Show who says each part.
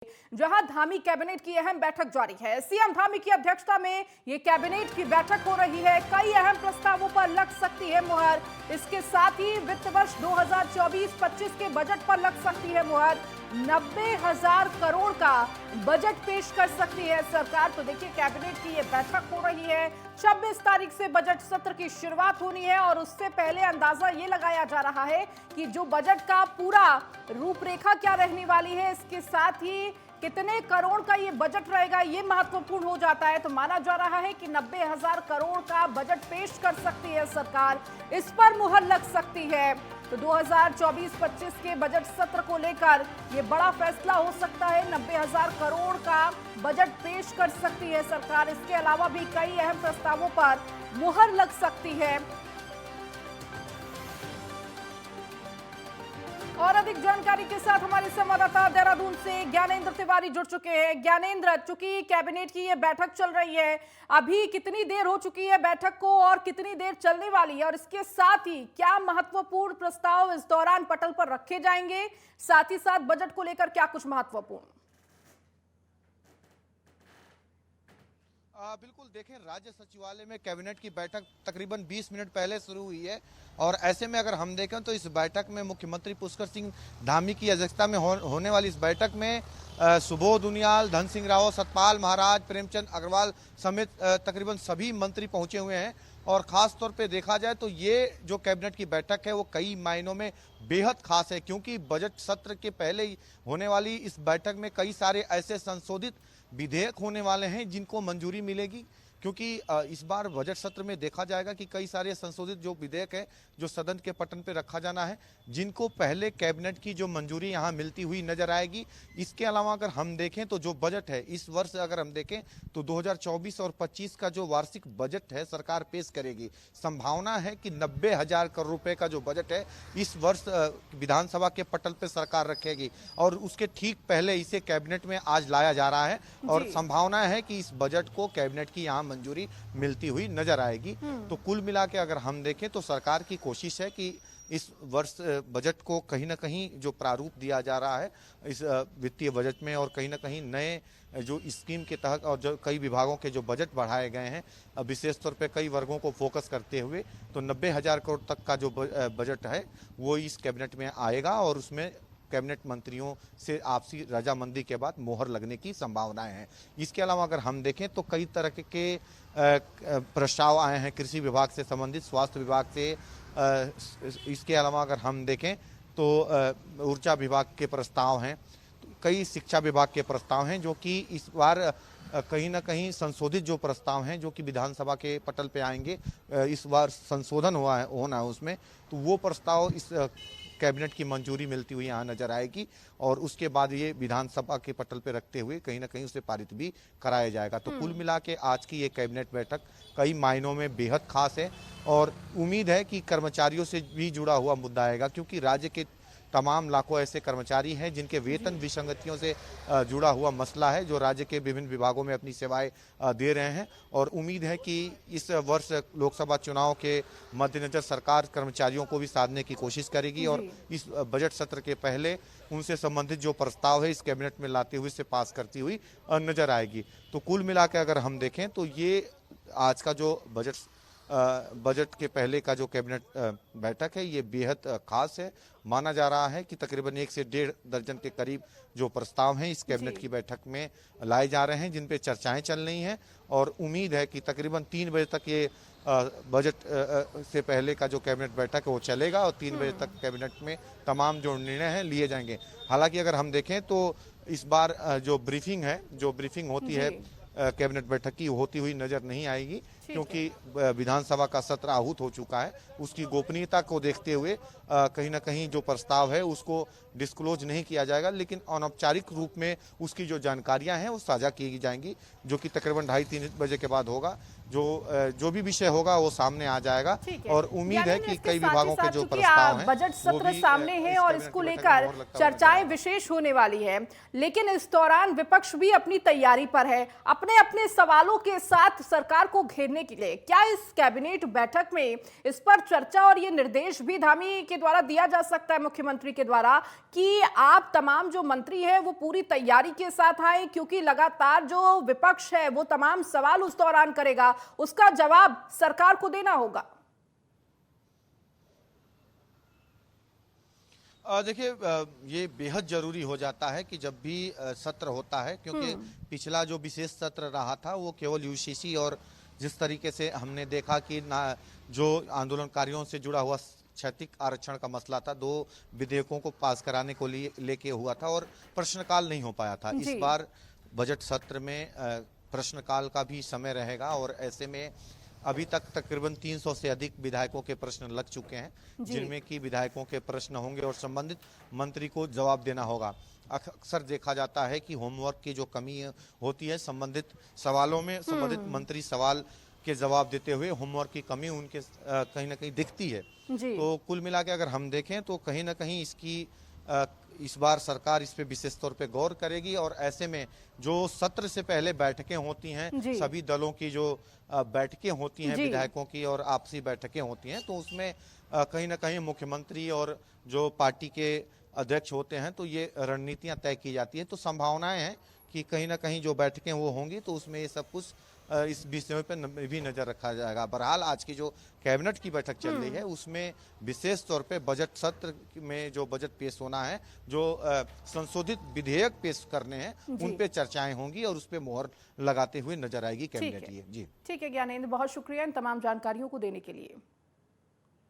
Speaker 1: जहां धामी कैबिनेट की अहम बैठक जारी है। सीएम धामी की अध्यक्षता में ये कैबिनेट की बैठक हो रही है। कई अहम प्रस्तावों पर लग सकती है मुहर। इसके साथ ही वित्त वर्ष 2024-25 के बजट पर लग सकती है मुहर। 90,000 करोड़ का बजट पेश कर सकती है सरकार। तो देखिए, कैबिनेट की ये बैठक हो रही है। 26 तारीख से बजट सत्र की शुरुआत होनी है और उससे पहले अंदाजा ये लगाया जा रहा है कि जो बजट का पूरा रूपरेखा क्या रहने वाली है, इसके साथ ही कितने करोड़ का ये बजट रहेगा, ये महत्वपूर्ण हो जाता है। तो माना जा रहा है कि 90,000 करोड़ का बजट पेश कर सकती है सरकार, इस पर मुहर लग सकती है। तो 2024-25 के बजट सत्र को लेकर ये बड़ा फैसला हो सकता है। 90,000 करोड़ का बजट पेश कर सकती है सरकार। इसके अलावा भी कई अहम प्रस्तावों पर मुहर लग सकती है। और अधिक जानकारी के साथ हमारे संवाददाता देहरादून से ज्ञानेंद्र तिवारी जुड़ चुके हैं। ज्ञानेंद्र, चूंकि कैबिनेट की ये बैठक चल रही है, अभी कितनी देर हो चुकी है बैठक को और कितनी देर चलने वाली है, और इसके साथ ही क्या महत्वपूर्ण प्रस्ताव इस दौरान पटल पर रखे जाएंगे, साथ ही साथ बजट को लेकर क्या कुछ महत्वपूर्ण?
Speaker 2: बिल्कुल, देखें, राज्य सचिवालय में कैबिनेट की बैठक तकरीबन 20 मिनट पहले शुरू हुई है और ऐसे में अगर हम देखें तो इस बैठक में मुख्यमंत्री पुष्कर सिंह धामी की अध्यक्षता में होने वाली इस बैठक में सुबोध उनियाल, धन सिंह रावत, सतपाल महाराज, प्रेमचंद अग्रवाल समेत तकरीबन सभी मंत्री पहुंचे हुए हैं। और खास तौर पे देखा जाए तो ये जो कैबिनेट की बैठक है वो कई मायनों में बेहद खास है, क्योंकि बजट सत्र के पहले ही होने वाली इस बैठक में कई सारे ऐसे संशोधित विधेयक होने वाले हैं जिनको मंजूरी मिलेगी। क्योंकि इस बार बजट सत्र में देखा जाएगा कि कई सारे संशोधित जो विधेयक है जो सदन के पटल पे रखा जाना है, जिनको पहले कैबिनेट की जो मंजूरी यहाँ मिलती हुई नजर आएगी। इसके अलावा अगर हम देखें तो जो बजट है इस वर्ष अगर हम देखें तो 2024 और 25 का जो वार्षिक बजट है सरकार पेश करेगी। संभावना है कि 90,000 करोड़ रुपए का जो बजट है इस वर्ष विधानसभा के पटल पे सरकार रखेगी और उसके ठीक पहले इसे कैबिनेट में आज लाया जा रहा है और संभावना है कि इस बजट को कैबिनेट की यहाँ मंजूरी मिलती हुई नजर आएगी। तो कुल मिला के अगर हम देखें तो सरकार की कोशिश है कि इस वर्ष बजट को कहीं ना कहीं जो प्रारूप दिया जा रहा है इस वित्तीय बजट में और कहीं ना कहीं नए जो स्कीम के तहत और जो कई विभागों के जो बजट बढ़ाए गए हैं विशेष तौर पे कई वर्गों को फोकस करते हुए, तो 90,000 करोड़ तक का जो बजट है वो इस कैबिनेट में आएगा और उसमें कैबिनेट मंत्रियों से आपसी रजामंदी के बाद मोहर लगने की संभावनाएं हैं। इसके अलावा अगर हम देखें तो कई तरह के प्रस्ताव आए हैं कृषि विभाग से संबंधित, स्वास्थ्य विभाग से, इसके अलावा अगर हम देखें तो ऊर्जा विभाग के प्रस्ताव हैं, कई शिक्षा विभाग के प्रस्ताव हैं जो कि इस बार कहीं ना कहीं संशोधित जो प्रस्ताव हैं जो कि विधानसभा के पटल पे आएंगे। इस बार संशोधन होना है उसमें, तो वो प्रस्ताव इस कैबिनेट की मंजूरी मिलती हुई यहाँ नजर आएगी और उसके बाद ये विधानसभा के पटल पे रखते हुए कहीं ना कहीं उसे पारित भी कराया जाएगा। तो कुल मिला के आज की ये कैबिनेट बैठक कई मायनों में बेहद खास है और उम्मीद है कि कर्मचारियों से भी जुड़ा हुआ मुद्दा आएगा, क्योंकि राज्य के तमाम लाखों ऐसे कर्मचारी हैं जिनके वेतन विसंगतियों से जुड़ा हुआ मसला है, जो राज्य के विभिन्न विभागों में अपनी सेवाएं दे रहे हैं। और उम्मीद है कि इस वर्ष लोकसभा चुनाव के मद्देनजर सरकार कर्मचारियों को भी साधने की कोशिश करेगी और इस बजट सत्र के पहले उनसे संबंधित जो प्रस्ताव है इस कैबिनेट में लाते हुए इसे पास करती हुई नजर आएगी। तो कुल मिला के अगर हम देखें तो ये आज का जो बजट के पहले का जो कैबिनेट बैठक है ये बेहद खास है। माना जा रहा है कि तकरीबन 1 से 1.5 दर्जन के करीब जो प्रस्ताव हैं इस कैबिनेट की बैठक में लाए जा रहे हैं, जिन पे चर्चाएं चल रही हैं और उम्मीद है कि तकरीबन 3 बजे तक ये बजट से पहले का जो कैबिनेट बैठक है वो चलेगा और 3 बजे तक कैबिनेट में तमाम जो निर्णय हैं लिए जाएंगे। हालांकि अगर हम देखें तो इस बार जो ब्रीफिंग होती है कैबिनेट बैठक की होती हुई नजर नहीं आएगी, क्योंकि विधानसभा का सत्र आहूत हो चुका है। उसकी गोपनीयता को देखते हुए कहीं ना कहीं जो प्रस्ताव है उसको डिस्क्लोज नहीं किया जाएगा, लेकिन अनौपचारिक रूप में उसकी जो जानकारियां हैं वो साझा की जाएंगी, जो कि तकरीबन 2:30-3 बजे के बाद होगा। जो भी विषय होगा वो सामने आ जाएगा।
Speaker 1: ठीक है।
Speaker 2: और उम्मीद है
Speaker 1: यानी
Speaker 2: कि
Speaker 1: इसके
Speaker 2: कई
Speaker 1: साथ ही
Speaker 2: विभागों के
Speaker 1: साथ
Speaker 2: जो
Speaker 1: चूंकि
Speaker 2: प्रस्ताव हैं
Speaker 1: बजट
Speaker 2: वो
Speaker 1: सत्र
Speaker 2: भी
Speaker 1: सामने है
Speaker 2: इस
Speaker 1: और
Speaker 2: कैबिनेट
Speaker 1: इसको
Speaker 2: की बैठक में
Speaker 1: लेकर
Speaker 2: मोहर लगता हुआ नजर
Speaker 1: चर्चाएं
Speaker 2: आएगा।
Speaker 1: विशेष होने वाली है, लेकिन इस दौरान विपक्ष भी अपनी तैयारी पर है अपने अपने सवालों के साथ सरकार को घेरने के लिए। क्या इस कैबिनेट बैठक में इस पर चर्चा और ये निर्देश भी धामी के द्वारा दिया जा सकता है, मुख्यमंत्री के द्वारा, कि आप तमाम जो मंत्री हैं वो पूरी तैयारी के साथ आए, क्योंकि लगातार जो विपक्ष है वो तमाम सवाल उस दौरान करेगा, उसका जवाब सरकार को देना होगा?
Speaker 2: देखिए, ये बेहद जरूरी हो जाता है कि जब भी सत्र होता है, क्योंकि पिछला जो विशेष सत्र रहा था वो केवल यूसीसी और जिस तरीके से हमने देखा कि ना जो आंदोलनकारियों से जुड़ा हुआ क्षैतिक आरक्षण का मसला था, 2 विधेयकों को पास कराने को लेके हुआ था और प्रश्नकाल नहीं हो पाया था। इस बार बजट सत्र में प्रश्नकाल का भी समय रहेगा और ऐसे में अभी तक तकरीबन 300 से अधिक विधायकों के प्रश्न लग चुके हैं, जिनमें कि विधायकों के प्रश्न होंगे और संबंधित मंत्री को जवाब देना होगा। अक्सर देखा जाता है कि होमवर्क की जो कमी होती है संबंधित सवालों में, संबंधित मंत्री सवाल के जवाब देते हुए होमवर्क की कमी उनके कहीं ना कहीं दिखती है। तो कुल मिला के अगर हम देखें तो कहीं ना कहीं इस बार सरकार इस पे विशेष तौर पे गौर करेगी और ऐसे में जो सत्र से पहले बैठकें होती हैं, सभी दलों की जो बैठकें होती हैं, विधायकों की और आपसी बैठकें होती हैं, तो उसमें कहीं ना कहीं मुख्यमंत्री और जो पार्टी के अध्यक्ष होते हैं तो ये रणनीतियां तय की जाती है। तो संभावनाएं हैं कि कहीं ना कहीं जो बैठकें वो होंगी तो उसमें ये सब कुछ इस विषयों पर भी नजर रखा जाएगा। बहरहाल आज की जो कैबिनेट की बैठक चल रही है उसमें विशेष तौर पे बजट सत्र में जो बजट पेश होना है, जो संशोधित विधेयक पेश करने हैं, उन पे चर्चाएं होंगी और उस पे मोहर लगाते हुए नजर आएगी कैबिनेट। ये जी
Speaker 1: ठीक है ज्ञानेंद्र, बहुत शुक्रिया इन तमाम जानकारियों को देने के लिए।